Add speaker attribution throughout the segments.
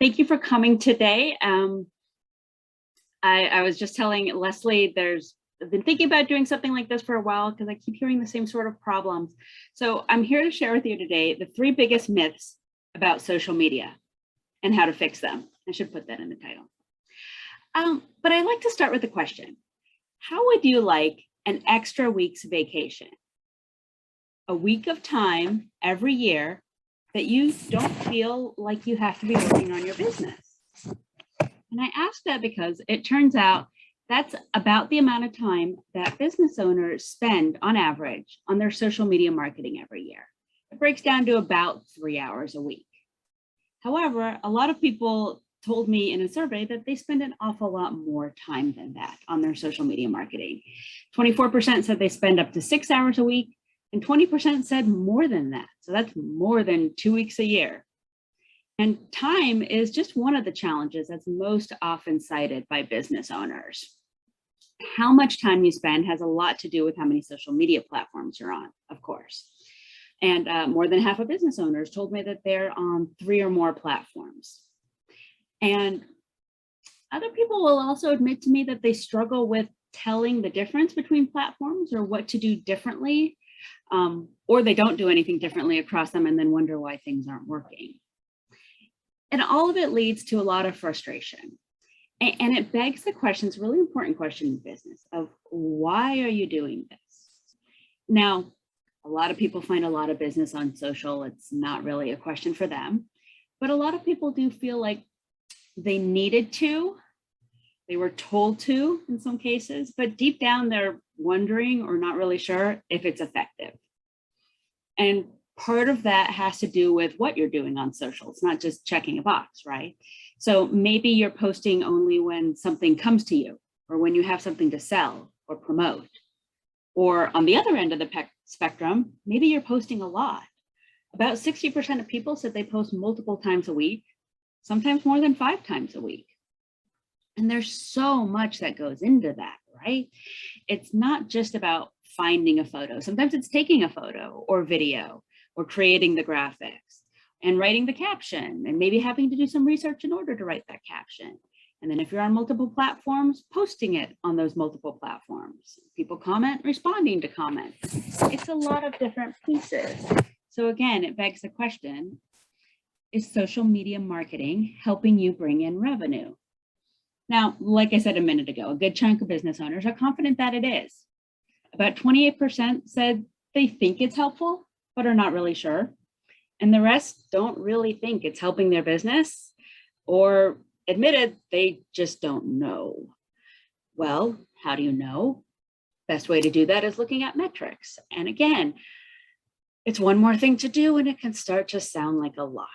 Speaker 1: Thank you for coming today. I was just telling Leslie, I've been thinking about doing something like this for a while because I keep hearing the same sort of problems. So I'm here to share with you today the 3 biggest myths about social media and how to fix them. I should put that in the title. But I'd like to start with a question. How would you like an extra week's vacation? A week of time every year that you don't feel like you have to be working on your business. And I ask that because it turns out that's about the amount of time that business owners spend on average on their social media marketing every year. It breaks down to about 3 hours a week. However, a lot of people told me in a survey that they spend an awful lot more time than that on their social media marketing. 24% said they spend up to 6 hours a week, and 20% said more than that. So that's more than 2 weeks a year. And time is just one of the challenges that's most often cited by business owners. How much time you spend has a lot to do with how many social media platforms you're on, of course. And more than half of business owners told me that they're on 3 or more platforms. And other people will also admit to me that they struggle with telling the difference between platforms or what to do differently, or they don't do anything differently across them and then wonder why things aren't working. And all of it leads to a lot of frustration. And it begs the question, it's a really important question in business of why are you doing this? Now, a lot of people find a lot of business on social. It's not really a question for them, but a lot of people do feel like they needed to, they were told to in some cases, but deep down they're wondering or not really sure if it's effective. And part of that has to do with what you're doing on social. It's not just checking a box, right? So maybe you're posting only when something comes to you or when you have something to sell or promote. Or on the other end of the spectrum, maybe you're posting a lot. About 60% of people said they post multiple times a week, sometimes more than 5 times a week. And there's so much that goes into that, right? It's not just about finding a photo. Sometimes it's taking a photo or video or creating the graphics and writing the caption and maybe having to do some research in order to write that caption. And then if you're on multiple platforms, posting it on those multiple platforms. People comment, responding to comments. It's a lot of different pieces. So again, it begs the question, is social media marketing helping you bring in revenue? Now, like I said a minute ago, a good chunk of business owners are confident that it is. About 28% said they think it's helpful, but are not really sure. And the rest don't really think it's helping their business or admitted they just don't know. Well, how do you know? Best way to do that is looking at metrics. And again, it's one more thing to do and it can start to sound like a lot.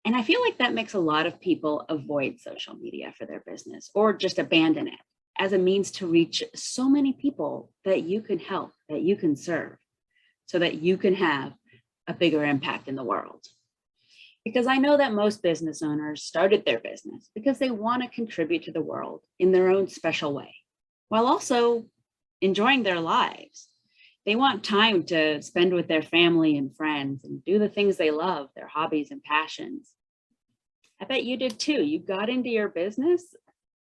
Speaker 1: And I feel like that makes a lot of people avoid social media for their business or just abandon it as a means to reach so many people that you can help, that you can serve, so that you can have a bigger impact in the world. Because I know that most business owners started their business because they want to contribute to the world in their own special way, while also enjoying their lives. They want time to spend with their family and friends and do the things they love, their hobbies and passions. I bet you did too. You got into your business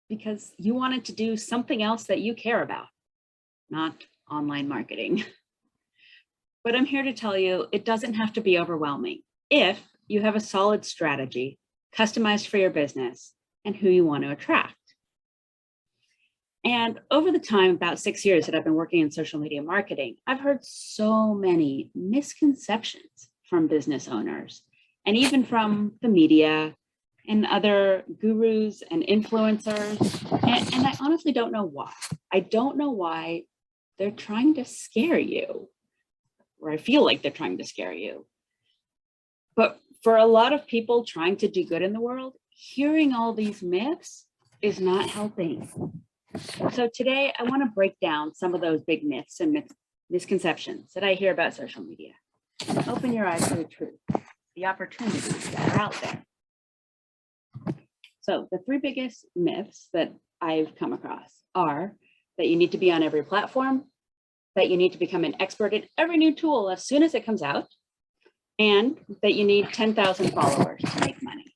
Speaker 1: because you wanted to do something else that you care about, not online marketing. But I'm here to tell you, it doesn't have to be overwhelming if you have a solid strategy customized for your business and who you want to attract. And over the time, about 6 years that I've been working in social media marketing, I've heard so many misconceptions from business owners and even from the media and other gurus and influencers. And I honestly don't know why. I don't know why they're trying to scare you, or I feel like they're trying to scare you. But for a lot of people trying to do good in the world, hearing all these myths is not helping. So today I want to break down some of those big myths and misconceptions that I hear about social media. Open your eyes to the truth, the opportunities that are out there. So the 3 biggest myths that I've come across are that you need to be on every platform, that you need to become an expert in every new tool as soon as it comes out, and that you need 10,000 followers to make money.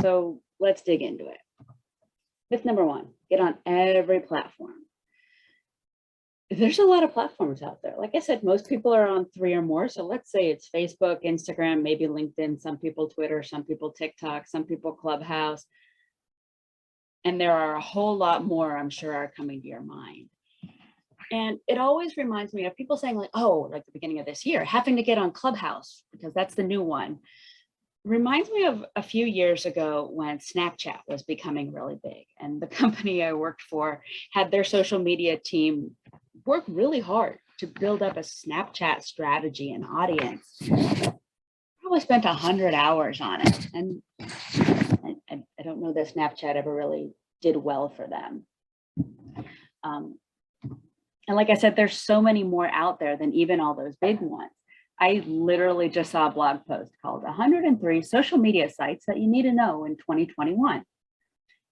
Speaker 1: So let's dig into it. Myth number one, get on every platform. There's a lot of platforms out there. Like I said, most people are on 3 or more. So let's say it's Facebook, Instagram, maybe LinkedIn, some people Twitter, some people TikTok, some people Clubhouse. And there are a whole lot more, I'm sure, are coming to your mind. And it always reminds me of people saying like, oh, like the beginning of this year, having to get on Clubhouse because that's the new one. Reminds me of a few years ago when Snapchat was becoming really big, and the company I worked for had their social media team work really hard to build up a Snapchat strategy and audience. Probably spent 100 hours on it, and I don't know that Snapchat ever really did well for them. And like I said, there's so many more out there than even all those big ones. I literally just saw a blog post called 103 social media sites that you need to know in 2021.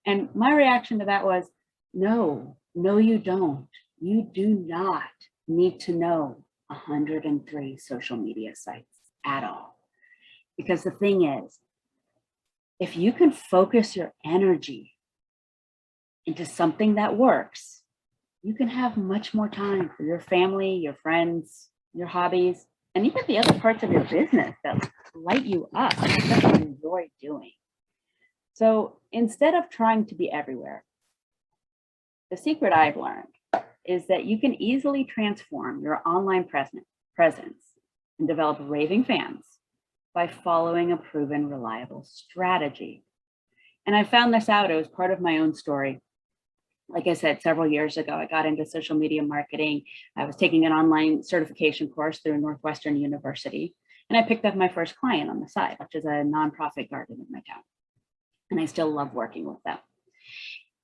Speaker 1: And my reaction to that was, no, you don't. You do not need to know 103 social media sites at all. Because the thing is, if you can focus your energy into something that works, you can have much more time for your family, your friends, your hobbies, and even the other parts of your business that light you up, that you enjoy doing. So instead of trying to be everywhere, the secret I've learned is that you can easily transform your online presence and develop raving fans by following a proven, reliable strategy. And I found this out, it was part of my own story. Like I said, several years ago, I got into social media marketing. I was taking an online certification course through Northwestern University, and I picked up my first client on the side, which is a nonprofit garden in my town. And I still love working with them.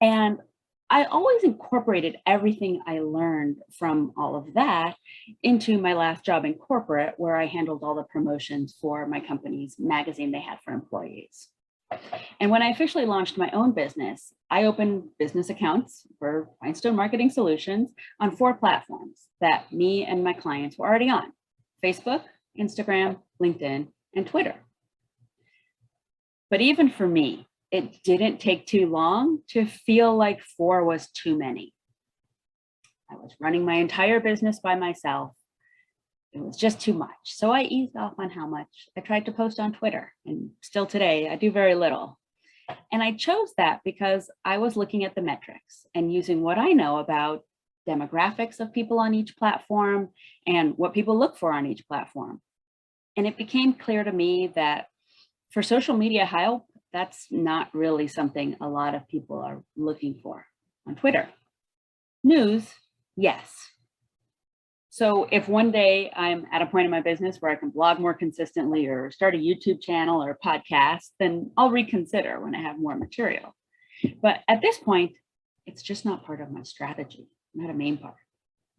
Speaker 1: And I always incorporated everything I learned from all of that into my last job in corporate, where I handled all the promotions for my company's magazine they had for employees. And when I officially launched my own business, I opened business accounts for Rhinestone Marketing Solutions on 4 platforms that me and my clients were already on: Facebook, Instagram, LinkedIn, and Twitter. But even for me, it didn't take too long to feel like 4 was too many. I was running my entire business by myself. It was just too much. So I eased off on how much. I tried to post on Twitter, and still today, I do very little. And I chose that because I was looking at the metrics and using what I know about demographics of people on each platform and what people look for on each platform. And it became clear to me that for social media help, that's not really something a lot of people are looking for on Twitter. News, yes. So if one day I'm at a point in my business where I can blog more consistently or start a YouTube channel or a podcast, then I'll reconsider when I have more material. But at this point, it's just not part of my strategy, not a main part.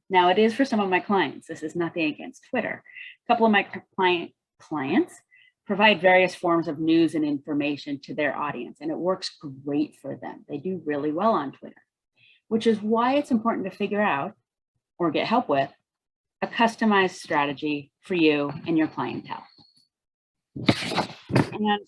Speaker 1: Now it is for some of my clients. This is nothing against Twitter. A couple of my clients provide various forms of news and information to their audience, and it works great for them. They do really well on Twitter, which is why it's important to figure out or get help with a customized strategy for you and your clientele. And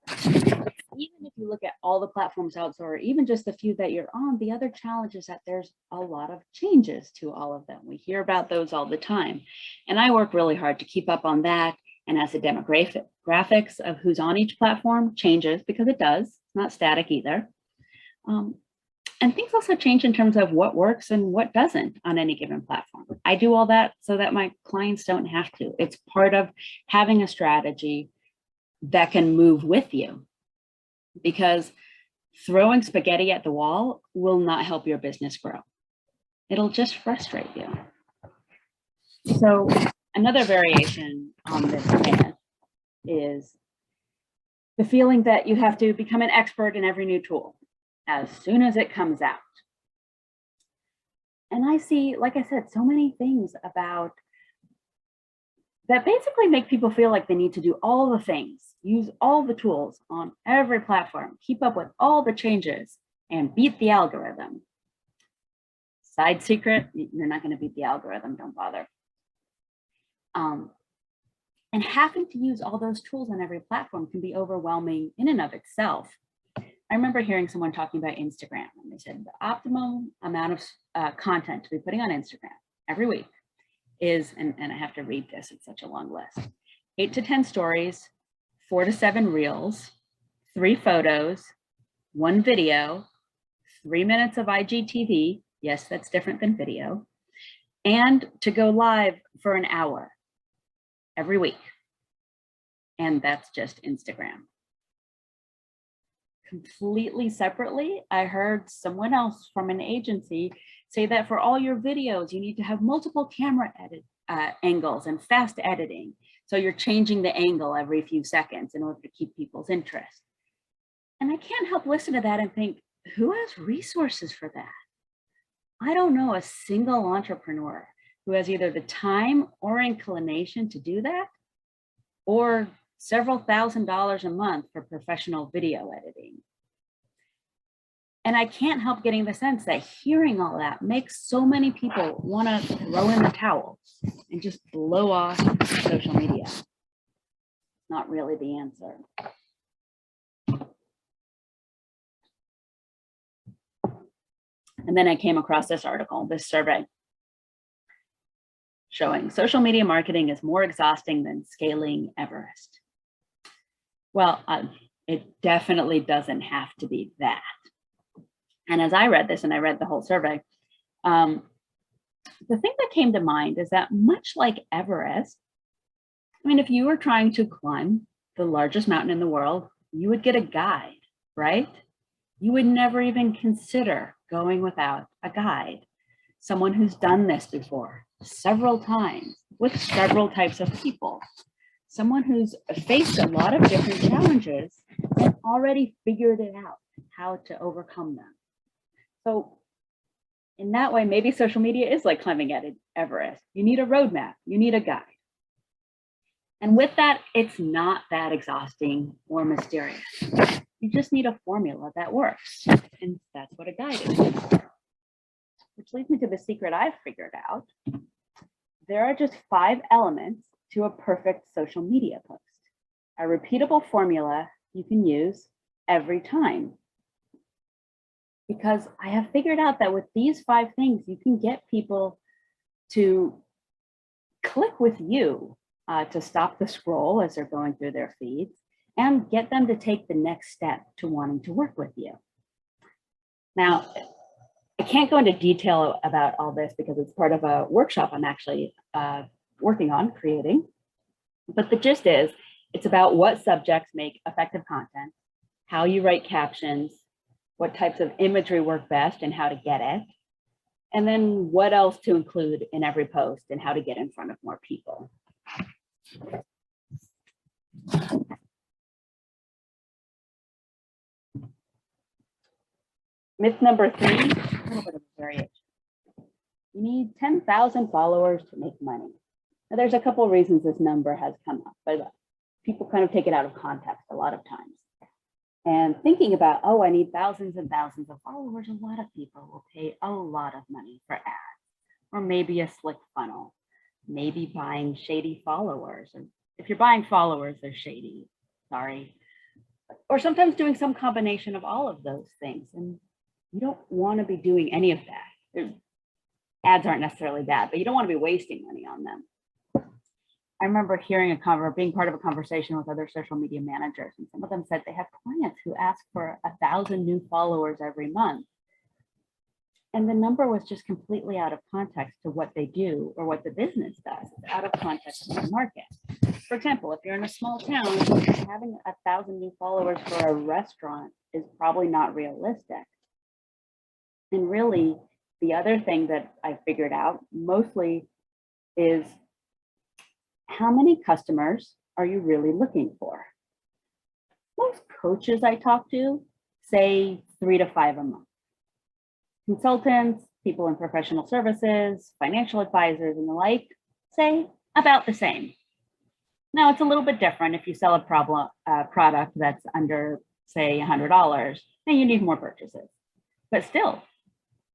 Speaker 1: even if you look at all the platforms out there, or even just the few that you're on, the other challenge is that there's a lot of changes to all of them. We hear about those all the time. And I work really hard to keep up on that. And as the demographics of who's on each platform changes, because it does, it's not static either. And things also change in terms of what works and what doesn't on any given platform. I do all that so that my clients don't have to. It's part of having a strategy that can move with you, because throwing spaghetti at the wall will not help your business grow. It'll just frustrate you. So another variation on this myth is the feeling that you have to become an expert in every new tool as soon as it comes out. And I see, like I said, so many things about that basically make people feel like they need to do all the things, use all the tools on every platform, keep up with all the changes, and beat the algorithm. Side secret, you're not going to beat the algorithm, don't bother. And having to use all those tools on every platform can be overwhelming in and of itself. I remember hearing someone talking about Instagram, and they said the optimum amount of content to be putting on Instagram every week is, and I have to read this, it's such a long list, 8 to 10 stories, 4 to 7 reels, 3 photos, 1 video, 3 minutes of IGTV. Yes, that's different than video. And to go live for an hour every week. And that's just Instagram. Completely separately, I heard someone else from an agency say that for all your videos, you need to have multiple camera angles and fast editing. So you're changing the angle every few seconds in order to keep people's interest. And I can't help listen to that and think, who has resources for that? I don't know a single entrepreneur who has either the time or inclination to do that, or several $1,000s a month for professional video editing. And I can't help getting the sense that hearing all that makes so many people want to throw in the towel and just blow off social media. Not really the answer. And then I came across this article, this survey, showing social media marketing is more exhausting than scaling Everest. Well, it definitely doesn't have to be that. And as I read this, and I read the whole survey, the thing that came to mind is that much like Everest, I mean, if you were trying to climb the largest mountain in the world, you would get a guide, right? You would never even consider going without a guide, someone who's done this before several times with several types of people, someone who's faced a lot of different challenges and already figured it out, how to overcome them. So in that way, maybe social media is like climbing at Everest. You need a roadmap, you need a guide. And with that, it's not that exhausting or mysterious. You just need a formula that works. And that's what a guide is. Which leads me to the secret I've figured out. There are just 5 elements to a perfect social media post. A repeatable formula you can use every time. Because I have figured out that with these 5 things, you can get people to click with you, to stop the scroll as they're going through their feeds, and get them to take the next step to wanting to work with you. Now, I can't go into detail about all this because it's part of a workshop I'm actually working on creating. But the gist is, it's about what subjects make effective content, how you write captions, what types of imagery work best and how to get it, and then what else to include in every post and how to get in front of more people. Myth number 3, a little bit of variation. You need 10,000 followers to make money. Now, there's a couple of reasons this number has come up, but people kind of take it out of context a lot of times. And thinking about, oh, I need thousands and thousands of followers, a lot of people will pay a lot of money for ads, or maybe a slick funnel, maybe buying shady followers. And if you're buying followers, they're shady, sorry. Or sometimes doing some combination of all of those things. And you don't want to be doing any of that. Ads aren't necessarily bad, but you don't want to be wasting money on them. I remember hearing being part of a conversation with other social media managers, and some of them said they have clients who ask for 1,000 new followers every month. And the number was just completely out of context to what they do or what the business does. It's out of context to the market. For example, if you're in a small town, having 1,000 new followers for a restaurant is probably not realistic. And really, the other thing that I figured out mostly is, how many customers are you really looking for? Most coaches I talk to say 3 to 5 a month. Consultants, people in professional services, financial advisors, and the like say about the same. Now, it's a little bit different if you sell a product that's under, say, $100, then you need more purchases. But still,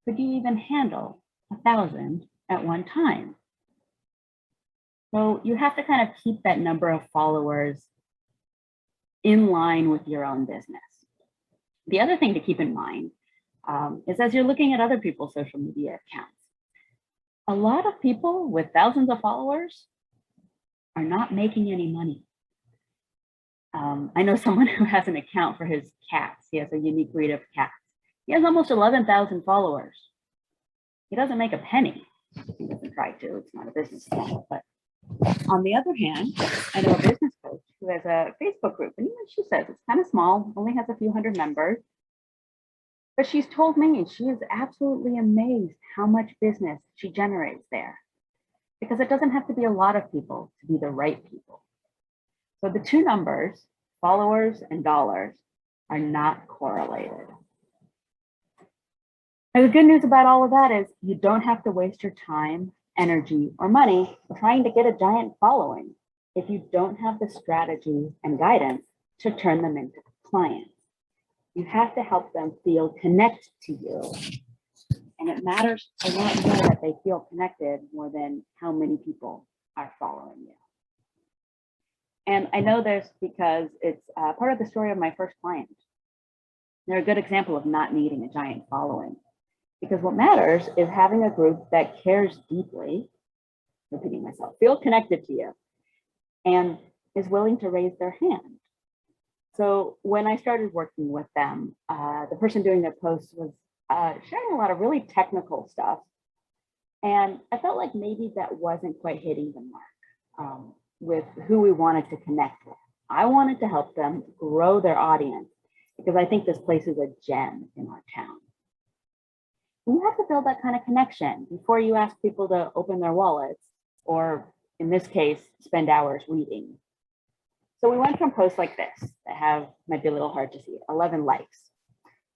Speaker 1: could you even handle 1,000 at one time? So you have to kind of keep that number of followers in line with your own business. The other thing to keep in mind is as you're looking at other people's social media accounts, a lot of people with thousands of followers are not making any money. I know someone who has an account for his cats. He has a unique breed of cats. He has almost 11,000 followers. He doesn't make a penny. He doesn't try to. It's not a business model. But on the other hand, I know a business coach who has a Facebook group, and even she says it's kind of small, only has a few hundred members. But she's told me she is absolutely amazed how much business she generates there, because it doesn't have to be a lot of people to be the right people. So the two numbers, followers and dollars, are not correlated. And the good news about all of that is you don't have to waste your time, energy, or money trying to get a giant following if you don't have the strategy and guidance to turn them into clients. You have to help them feel connected to you. And it matters a lot more that they feel connected more than how many people are following you. And I know this because it's part of the story of my first client. They're a good example of not needing a giant following, because what matters is having a group that cares deeply, repeating myself, feel connected to you, and is willing to raise their hand. So when I started working with them, the person doing their posts was sharing a lot of really technical stuff. And I felt like maybe that wasn't quite hitting the mark with who we wanted to connect with. I wanted to help them grow their audience because I think this place is a gem in our town. You have to build that kind of connection before you ask people to open their wallets, or in this case, spend hours reading. So we went from posts like this that have, might be a little hard to see, 11 likes,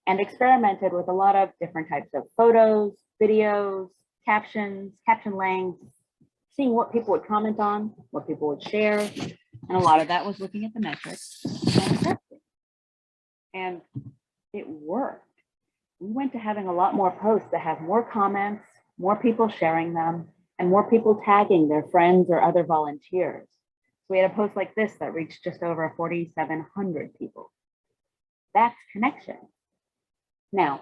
Speaker 1: and experimented with a lot of different types of photos, videos, captions, caption lengths, seeing what people would comment on, what people would share. And a lot of that was looking at the metrics and testing. And it worked. We went to having a lot more posts that have more comments, more people sharing them, and more people tagging their friends or other volunteers. So we had a post like this that reached just over 4,700 people. That's connection. Now,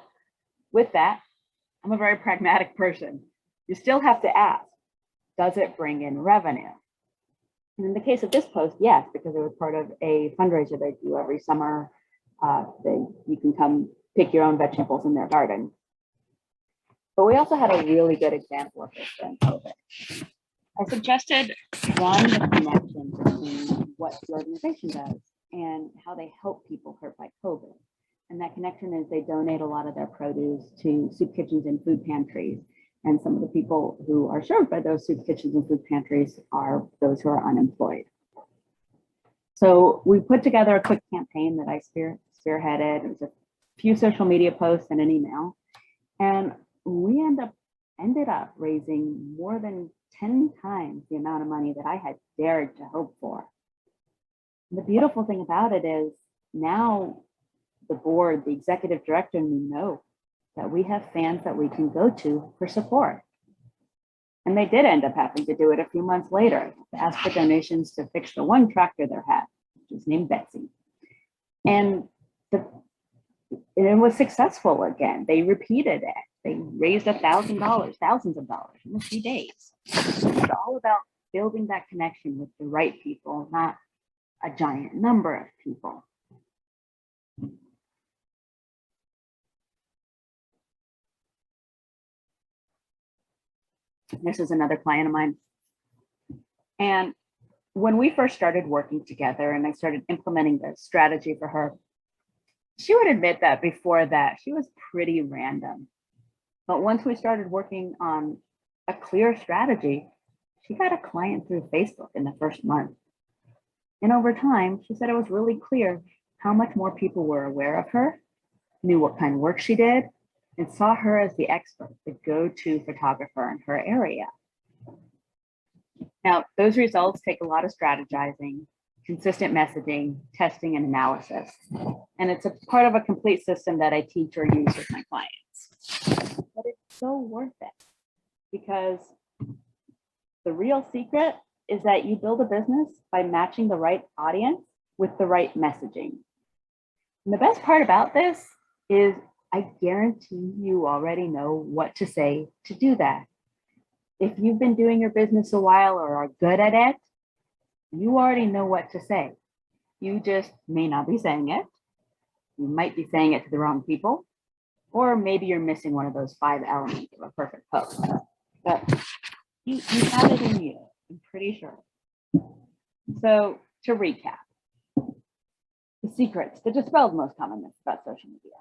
Speaker 1: with that, I'm a very pragmatic person. You still have to ask, does it bring in revenue? And in the case of this post, yes, because it was part of a fundraiser they do every summer. You can come pick your own vegetables in their garden. But we also had a really good example of this during COVID. I suggested drawing the connection between what the organization does and how they help people hurt by COVID. And that connection is they donate a lot of their produce to soup kitchens and food pantries. And some of the people who are served by those soup kitchens and food pantries are those who are unemployed. So we put together a quick campaign that I spearheaded. It was a few social media posts and an email. And we ended up raising more than 10 times the amount of money that I had dared to hope for. And the beautiful thing about it is now the board, the executive director, and we know that we have fans that we can go to for support. And they did end up having to do it a few months later to ask for donations to fix the one tractor they had, which was named Betsy. And it was successful again. They repeated it. They raised $1,000, thousands of dollars in a few days. It's all about building that connection with the right people, not a giant number of people. This is another client of mine. And when we first started working together and I started implementing the strategy for her, she would admit that before that, she was pretty random. But once we started working on a clear strategy, she got a client through Facebook in the first month. And over time, she said it was really clear how much more people were aware of her, knew what kind of work she did, and saw her as the expert, the go-to photographer in her area. Now, those results take a lot of strategizing, consistent messaging, testing, and analysis. And it's a part of a complete system that I teach or use with my clients. But it's so worth it because the real secret is that you build a business by matching the right audience with the right messaging. And the best part about this is I guarantee you already know what to say to do that. If you've been doing your business a while or are good at it, you already know what to say. You just may not be saying it. You might be saying it to the wrong people, or maybe you're missing one of those 5 elements of a perfect post. But you have it in you, I'm pretty sure. So to recap, the secrets, the dispelled most common myths about social media.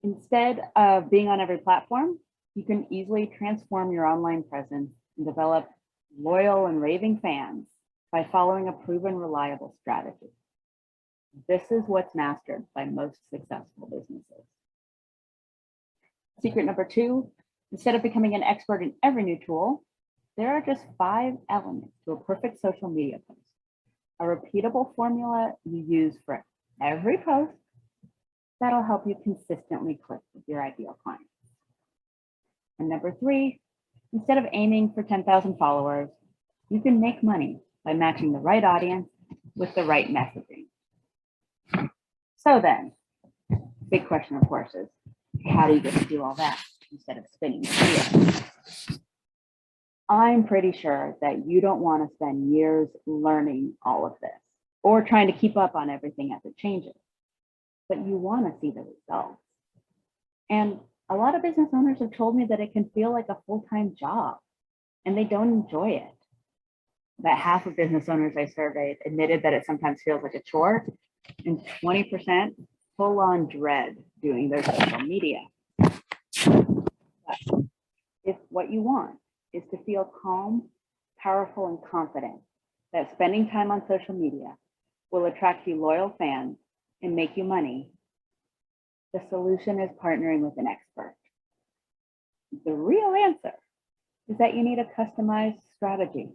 Speaker 1: Instead of being on every platform, you can easily transform your online presence and develop loyal and raving fans by following a proven, reliable strategy. This is what's mastered by most successful businesses. Secret number 2, instead of becoming an expert in every new tool, there are just 5 elements to a perfect social media post. A repeatable formula you use for every post that'll help you consistently click with your ideal clients. And number 3, instead of aiming for 10,000 followers, you can make money by matching the right audience with the right messaging. So then, big question, of course, is how do you get to do all that instead of spinning the wheel? I'm pretty sure that you don't want to spend years learning all of this or trying to keep up on everything as it changes, but you want to see the results. And a lot of business owners have told me that it can feel like a full-time job and they don't enjoy it. That half of business owners I surveyed admitted that it sometimes feels like a chore, and 20% full-on dread doing their social media. But if what you want is to feel calm, powerful, and confident that spending time on social media will attract you loyal fans and make you money, the solution is partnering with an expert. The real answer is that you need a customized strategy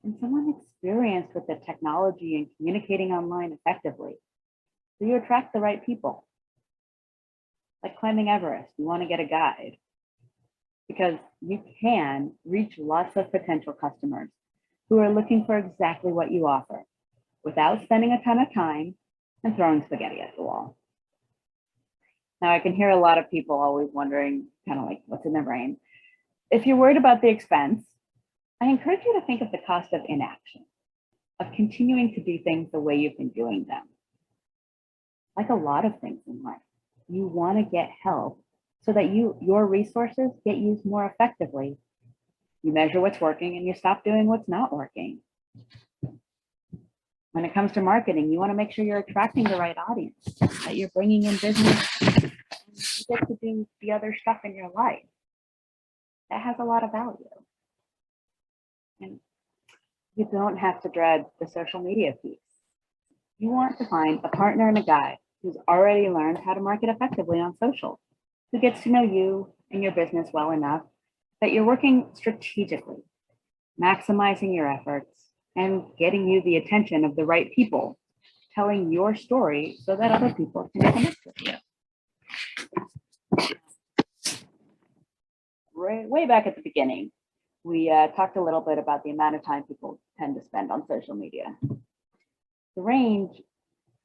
Speaker 1: and someone experienced with the technology and communicating online effectively, so you attract the right people. Like climbing Everest, you want to get a guide because you can reach lots of potential customers who are looking for exactly what you offer without spending a ton of time and throwing spaghetti at the wall. Now, I can hear a lot of people always wondering, kind of like, what's in their brain? If you're worried about the expense, I encourage you to think of the cost of inaction, of continuing to do things the way you've been doing them. Like a lot of things in life, you want to get help so that your resources get used more effectively. You measure what's working and you stop doing what's not working. When it comes to marketing, you want to make sure you're attracting the right audience, that you're bringing in business, and you get to do the other stuff in your life. That has a lot of value. And you don't have to dread the social media piece. You want to find a partner and a guide who's already learned how to market effectively on social, who gets to know you and your business well enough that you're working strategically, maximizing your efforts, and getting you the attention of the right people, telling your story so that other people can connect with you. Way back at the beginning, we talked a little bit about the amount of time people tend to spend on social media. The range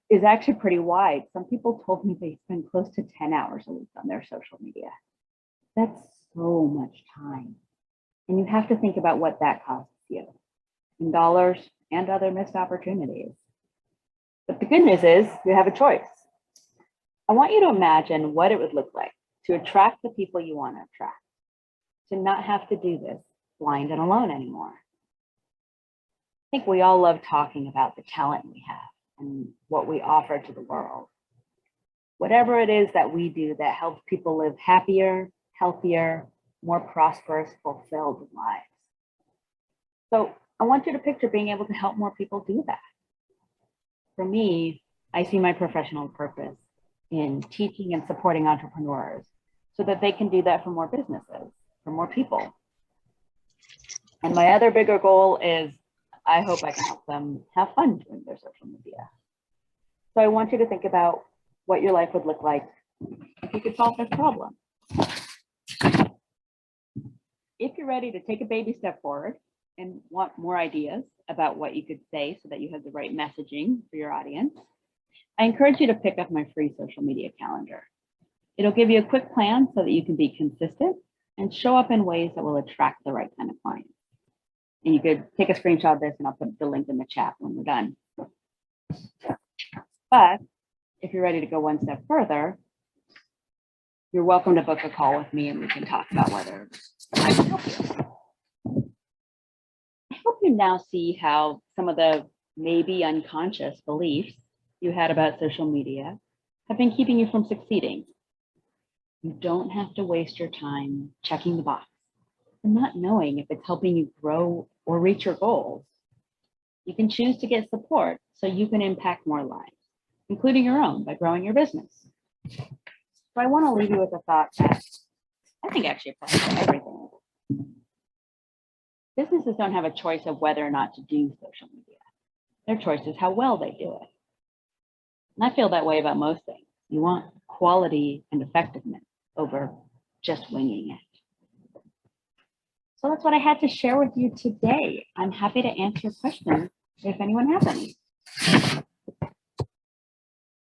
Speaker 1: is actually pretty wide. Some people told me they spend close to 10 hours a week on their social media. That's so much time. And you have to think about what that costs you in dollars and other missed opportunities. But the good news is you have a choice. I want you to imagine what it would look like to attract the people you want to attract, to not have to do this blind and alone anymore. I think we all love talking about the talent we have and what we offer to the world. Whatever it is that we do that helps people live happier, healthier, more prosperous, fulfilled lives. So I want you to picture being able to help more people do that. For me, I see my professional purpose in teaching and supporting entrepreneurs so that they can do that for more businesses, for more people. And my other bigger goal is I hope I can help them have fun doing their social media. So I want you to think about what your life would look like if you could solve this problem. If you're ready to take a baby step forward and want more ideas about what you could say so that you have the right messaging for your audience, I encourage you to pick up my free social media calendar. It'll give you a quick plan so that you can be consistent and show up in ways that will attract the right kind of clients. And you could take a screenshot of this and I'll put the link in the chat when we're done. But if you're ready to go one step further, you're welcome to book a call with me and we can talk about whether I can help you. I hope you now see how some of the maybe unconscious beliefs you had about social media have been keeping you from succeeding. You don't have to waste your time checking the box and not knowing if it's helping you grow or reach your goals. You can choose to get support so you can impact more lives, including your own, by growing your business. So I want to leave you with a thought that I think actually applies to everything. Businesses don't have a choice of whether or not to do social media. Their choice is how well they do it. And I feel that way about most things. You want quality and effectiveness over just winging it. So that's what I had to share with you today. I'm happy to answer questions if anyone has any.